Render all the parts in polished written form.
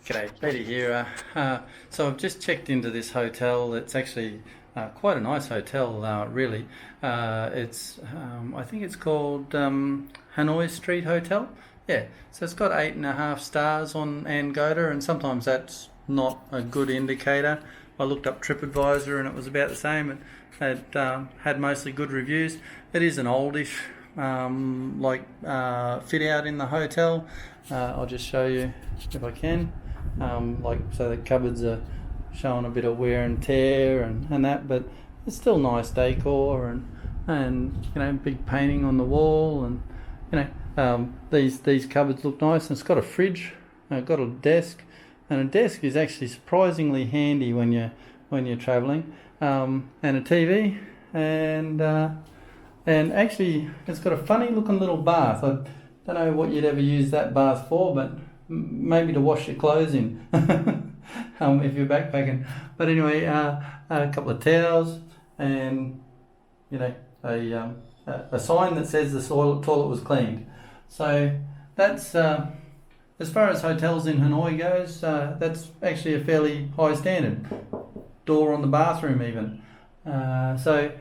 G'day, Peter here. So I've just checked into this hotel. It's actually quite a nice hotel, really. I think it's called Hanoi Street Hotel. Yeah, so it's got 8.5 stars on Angoda, and sometimes that's not a good indicator. I looked up TripAdvisor and it was about the same. It had mostly good reviews. It is an oldish fit out in the hotel. I'll just show you if I can. So the cupboards are showing a bit of wear and tear and that, but it's still nice decor and big painting on the wall, and these cupboards look nice, and it's got a fridge, got a desk, and a desk is actually surprisingly handy when you're travelling, and a TV, and actually it's got a funny looking little bath. I don't know what you'd ever use that bath for, but maybe to wash your clothes in if you're backpacking. But anyway, a couple of towels, and a sign that says the toilet was cleaned. So that's as far as hotels in Hanoi goes, that's actually a fairly high standard. Door on the bathroom even. So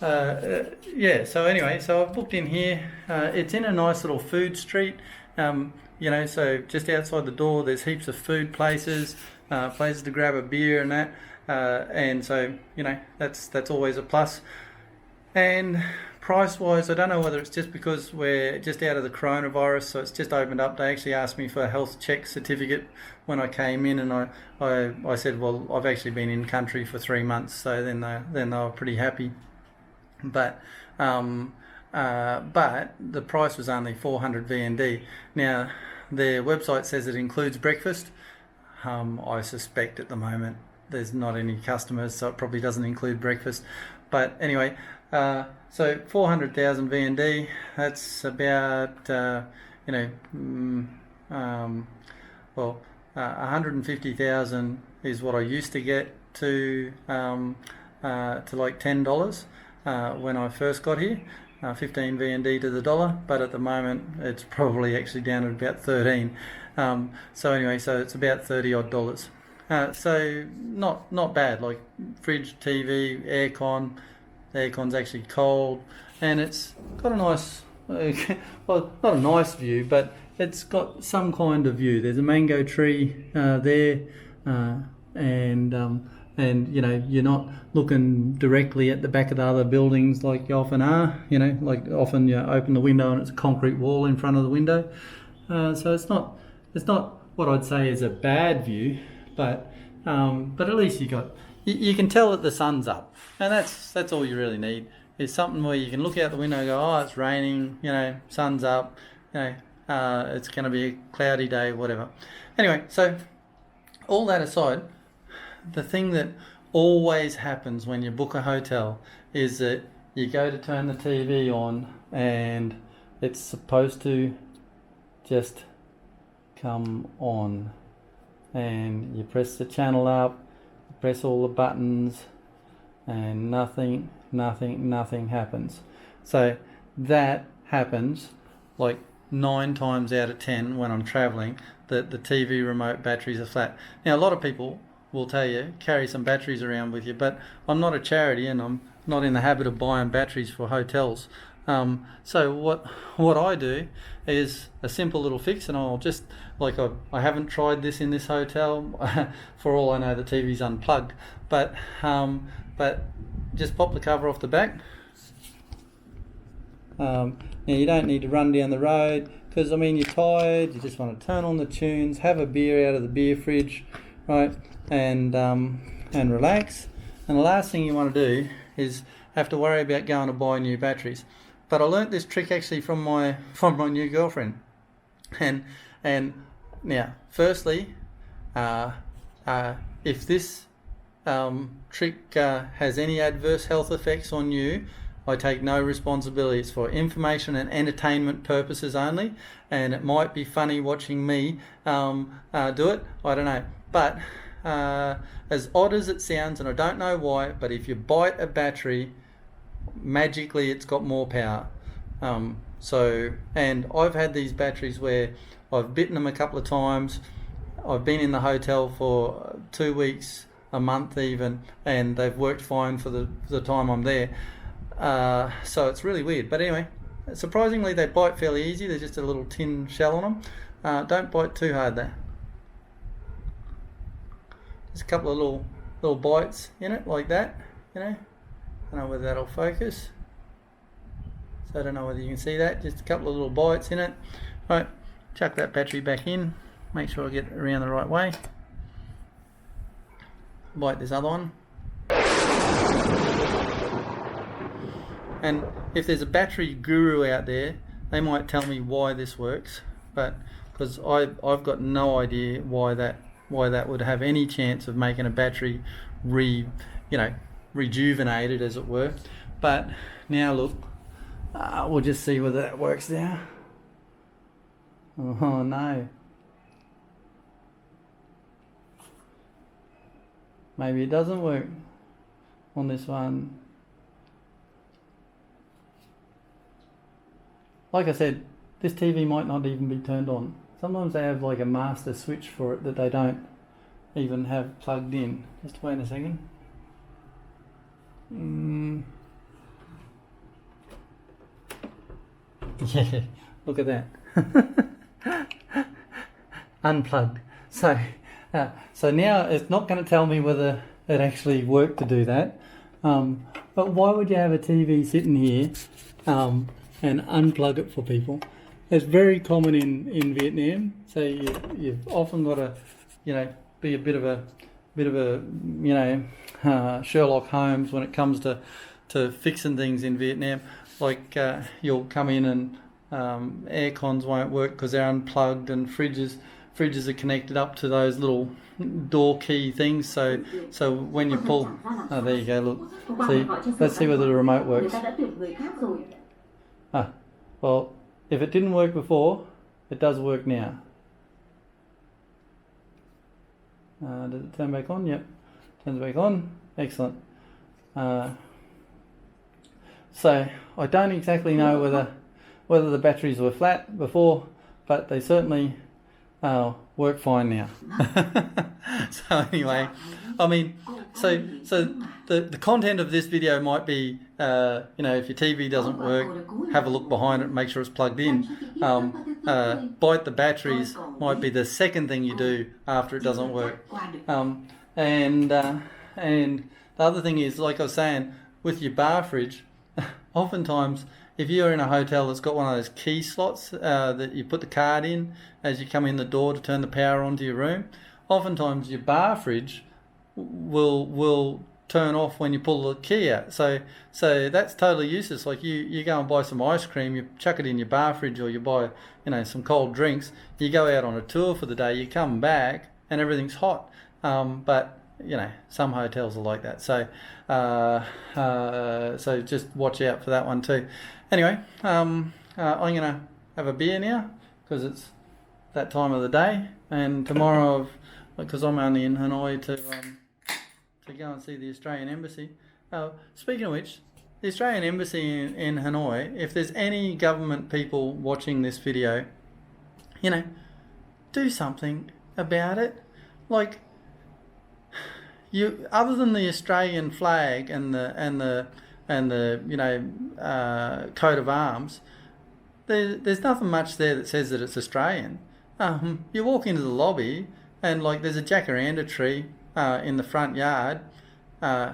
anyway, so I've booked in here. It's in a nice little food street. So just outside the door there's heaps of food places, places to grab a beer and that, and so that's always a plus. And price wise, I don't know whether it's just because we're just out of the coronavirus, so it's just opened up. They actually asked me for a health check certificate when I came in, and I said, well, I've actually been in country for 3 months, so then they were pretty happy. But the price was only 400 VND. Now, their website says it includes breakfast. I suspect at the moment there's not any customers, so it probably doesn't include breakfast. But anyway, so 400,000 VND, that's about, 150,000 is what I used to get to like $10 when I first got here. 15 VND to the dollar, but at the moment it's probably actually down at about 13. So it's about 30 odd dollars. So not bad. Like fridge, TV, aircon. The aircon's actually cold, and it's got a nice, well, not a nice view, but it's got some kind of view. There's a mango tree there, and you're not looking directly at the back of the other buildings like you often are. Like often you open the window and it's a concrete wall in front of the window. So it's not what I'd say is a bad view, but at least you can tell that the sun's up, and that's all you really need. Is something where you can look out the window and go, oh, it's raining, sun's up, it's going to be a cloudy day, whatever. Anyway, so all that aside, the thing that always happens when you book a hotel is that you go to turn the TV on and it's supposed to just come on, and you press the channel up, you press all the buttons, and nothing happens. So that happens like 9 times out of 10 when I'm traveling, that the TV remote batteries are flat. Now, a lot of people will tell you carry some batteries around with you, but I'm not a charity and I'm not in the habit of buying batteries for hotels. So what I do is a simple little fix, and I'll just, I haven't tried this in this hotel. For all I know, the TV's unplugged, but just pop the cover off the back. Now you don't need to run down the road, because you're tired, you just want to turn on the tunes, have a beer out of the beer fridge, right, and relax. And the last thing you want to do is have to worry about going to buy new batteries. But I learnt this trick actually from my new girlfriend, and now firstly, if this trick has any adverse health effects on you, I take no responsibility. It's for information and entertainment purposes only, and it might be funny watching me do it, I don't know. But as odd as it sounds, and I don't know why, but if you bite a battery, magically it's got more power. And I've had these batteries where I've bitten them a couple of times, I've been in the hotel for 2 weeks, a month even, and they've worked fine for the time I'm there. So it's really weird. But anyway, surprisingly they bite fairly easy. They're just a little tin shell on them. Don't bite too hard though. Just a couple of little bites in it like that, you know. I don't know whether that'll focus. So I don't know whether you can see that. Just a couple of little bites in it. Right, chuck that battery back in. Make sure I get it around the right way. Bite this other one. And if there's a battery guru out there, they might tell me why this works, but because I've got no idea why that would have any chance of making a battery rejuvenated, as it were. But now look, we'll just see whether that works now. Oh no. Maybe it doesn't work on this one. Like I said, this TV might not even be turned on. Sometimes they have like a master switch for it that they don't even have plugged in. Just wait a second. Yeah, look at that. Unplugged. So now it's not going to tell me whether it actually worked to do that. But why would you have a TV sitting here and unplug it for people? It's very common in Vietnam. So you've often got to, be a bit of a Sherlock Holmes when it comes to fixing things in Vietnam. Like you'll come in and air cons won't work because they're unplugged, and fridges are connected up to those little door key things. So when you pull, oh, there you go. Look, see, let's see whether the remote works. Well, if it didn't work before, it does work now. Does it turn back on? Yep, turns back on. Excellent. So I don't exactly know whether the batteries were flat before, but they certainly work fine now. So anyway, I mean, so the content of this video might be, if your TV doesn't work, have a look behind it, make sure it's plugged in. Bite the batteries might be the second thing you do after it doesn't work. And the other thing is, like I was saying, with your bar fridge, oftentimes if you're in a hotel that's got one of those key slots that you put the card in as you come in the door to turn the power on to your room, oftentimes your bar fridge will turn off when you pull the key out. So that's totally useless. Like you go and buy some ice cream, you chuck it in your bar fridge, or you buy some cold drinks. You go out on a tour for the day, you come back and everything's hot. But some hotels are like that. So so just watch out for that one too. Anyway, I'm gonna have a beer now because it's that time of the day, and tomorrow, because I'm only in Hanoi to go and see the Australian Embassy. Speaking of which, the Australian Embassy in Hanoi, if there's any government people watching this video, do something about it. Like, you, other than the Australian flag and the coat of arms, there's nothing much there that says that it's Australian. You walk into the lobby and there's a jacaranda tree in the front yard.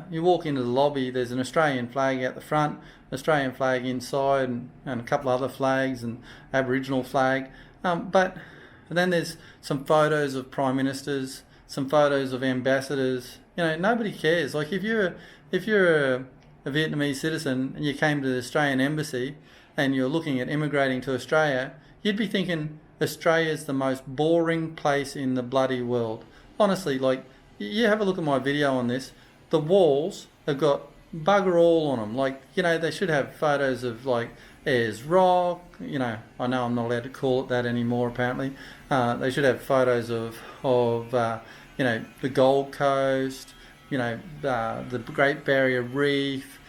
You walk into the lobby, there's an Australian flag out the front, Australian flag inside, and a couple other flags and Aboriginal flag. But then there's some photos of prime ministers, some photos of ambassadors. Nobody cares. Like if you're a Vietnamese citizen and you came to the Australian Embassy and you're looking at immigrating to Australia, you'd be thinking Australia's the most boring place in the bloody world. Honestly, you have a look at my video on this. The walls have got bugger all on them. They should have photos of Ayers Rock. I know I'm not allowed to call it that anymore, apparently. They should have photos of the Gold Coast, the Great Barrier Reef,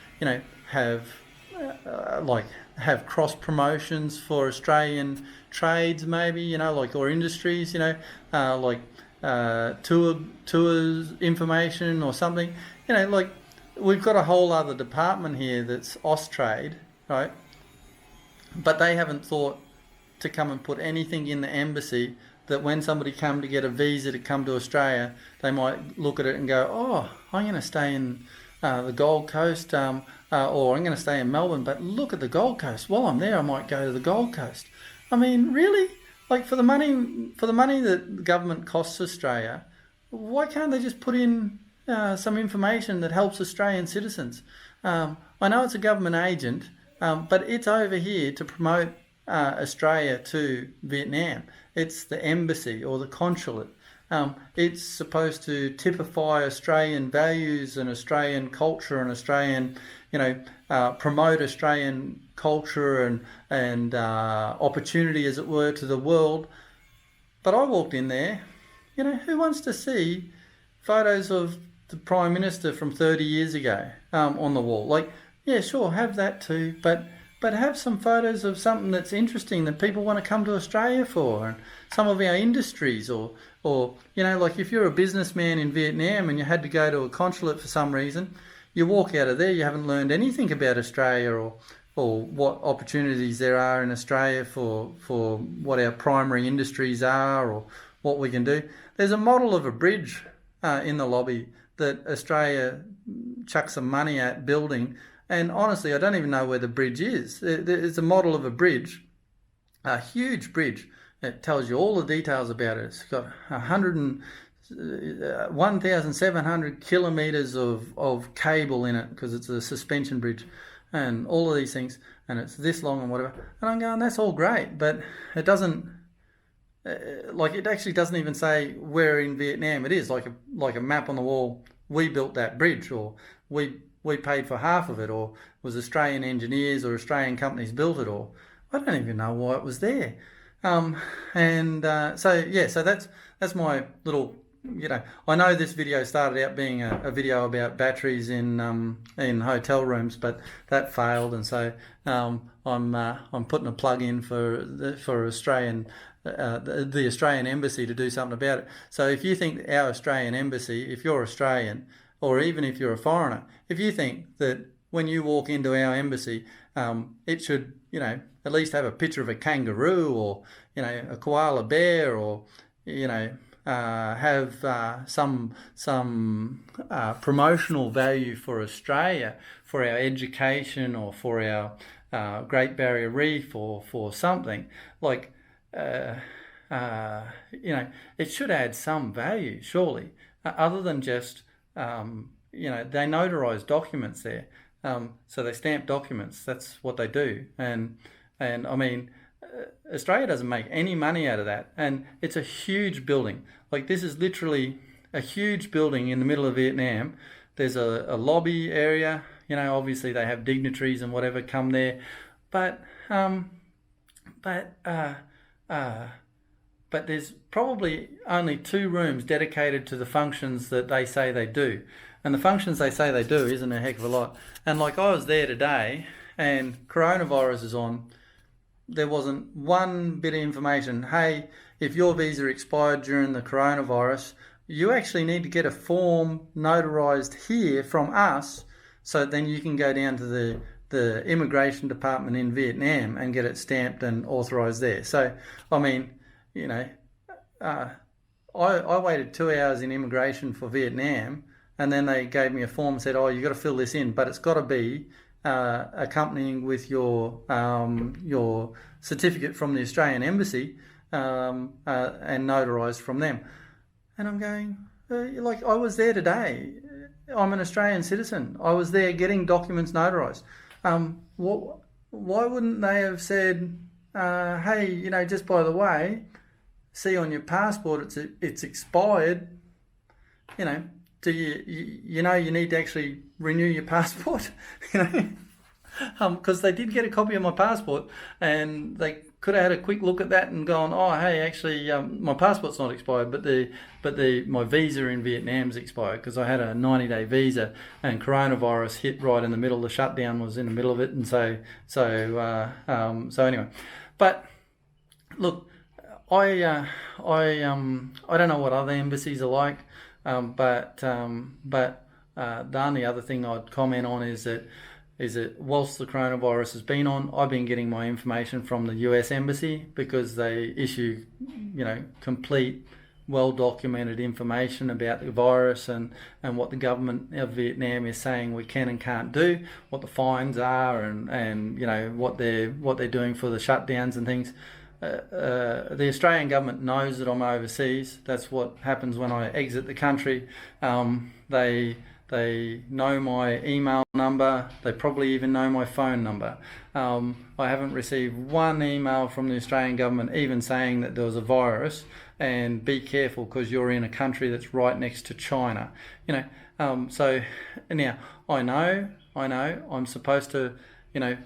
have cross promotions for Australian trades maybe, or industries, tours information or something. Like we've got a whole other department here that's Austrade, right? But they haven't thought to come and put anything in the embassy that when somebody come to get a visa to come to Australia, they might look at it and go, oh, I'm going to stay in the Gold Coast, or I'm going to stay in Melbourne, but look at the Gold Coast. While I'm there, I might go to the Gold Coast. I mean, really? Like for the money that the government costs Australia, why can't they just put in some information that helps Australian citizens? I know it's a government agent, but it's over here to promote Australia to Vietnam. It's the embassy or the consulate. It's supposed to typify Australian values and Australian culture and Australian, promote Australian culture and opportunity, as it were, to the world. But I walked in there, who wants to see photos of the Prime Minister from 30 years ago on the wall? Like, yeah, sure, have that too, but have some photos of something that's interesting that people want to come to Australia for, and some of our industries, or like if you're a businessman in Vietnam and you had to go to a consulate for some reason, you walk out of there, you haven't learned anything about Australia or what opportunities there are in Australia for what our primary industries are or what we can do. There's a model of a bridge in the lobby that Australia chucks some money at building. And honestly, I don't even know where the bridge is. It's a model of a bridge, a huge bridge. It tells you all the details about it. It's got 1,700 kilometres of cable in it because it's a suspension bridge and all of these things. And it's this long and whatever. And I'm going, that's all great, but it doesn't, it actually doesn't even say where in Vietnam it is. Like a map on the wall, we built that bridge, or we paid for half of it, or it was Australian engineers or Australian companies built it, or I don't even know why it was there. So that's my little, I know this video started out being a video about batteries in hotel rooms, but that failed, and so I'm putting a plug in for Australian the Australian Embassy to do something about it. So if you think our Australian Embassy, if you're Australian, or even if you're a foreigner, if you think that when you walk into our embassy, it should, at least have a picture of a kangaroo or, a koala bear, or, have some promotional value for Australia, for our education or for our Great Barrier Reef or for something, like, it should add some value, surely, other than just... they notarise documents there, so they stamp documents. That's what they do, and I mean, Australia doesn't make any money out of that, and it's a huge building. Like, this is literally a huge building in the middle of Vietnam. There's a lobby area. Obviously they have dignitaries and whatever come there, but there's probably only 2 rooms dedicated to the functions that they say they do. And the functions they say they do isn't a heck of a lot. And like, I was there today and coronavirus is on. There wasn't one bit of information. Hey, if your visa expired during the coronavirus, you actually need to get a form notarized here from us, so then you can go down to the immigration department in Vietnam and get it stamped and authorized there. So, I mean, I waited 2 hours in immigration for Vietnam, and then they gave me a form and said, oh, you've got to fill this in, but it's got to be accompanying with your certificate from the Australian Embassy and notarised from them. And I'm going, I was there today. I'm an Australian citizen. I was there getting documents notarised. Why wouldn't they have said, hey, just by the way, see on your passport it's expired, do you need to actually renew your passport, because they did get a copy of my passport and they could have had a quick look at that and gone, oh, hey, actually, my passport's not expired, but my visa in Vietnam's expired, because I had a 90-day visa and coronavirus hit right in the middle. The shutdown was in the middle of it, and so anyway. But look, I don't know what other embassies are like, but the only other thing I'd comment on is that whilst the coronavirus has been on, I've been getting my information from the US Embassy, because they issue, complete, well-documented information about the virus and what the government of Vietnam is saying we can and can't do, what the fines are, and what they're doing for the shutdowns and things. The Australian government knows that I'm overseas. That's what happens when I exit the country. They know my email number. They probably even know my phone number. I haven't received one email from the Australian government even saying that there was a virus and be careful because you're in a country that's right next to China. So now I know I'm supposed to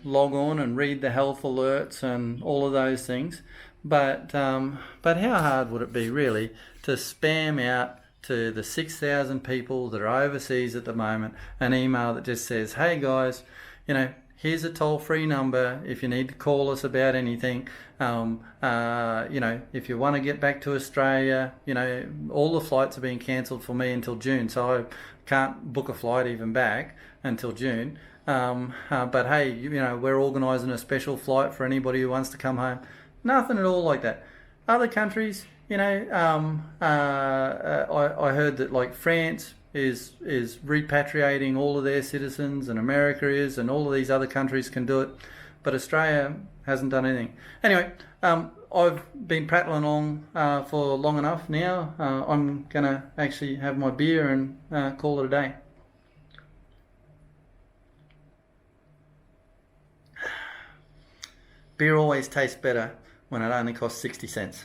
log on and read the health alerts and all of those things, but how hard would it be really to spam out to the 6,000 people that are overseas at the moment an email that just says, hey guys, here's a toll-free number if you need to call us about anything. If you want to get back to Australia, all the flights are being cancelled for me until June, so I can't book a flight even back until June. But hey, we're organising a special flight for anybody who wants to come home. Nothing at all like that. Other countries, I heard that like France is repatriating all of their citizens, and America is, and all of these other countries can do it, but Australia hasn't done anything. Anyway, I've been prattling on for long enough now. I'm gonna actually have my beer and call it a day. Beer always tastes better when it only costs 60 cents.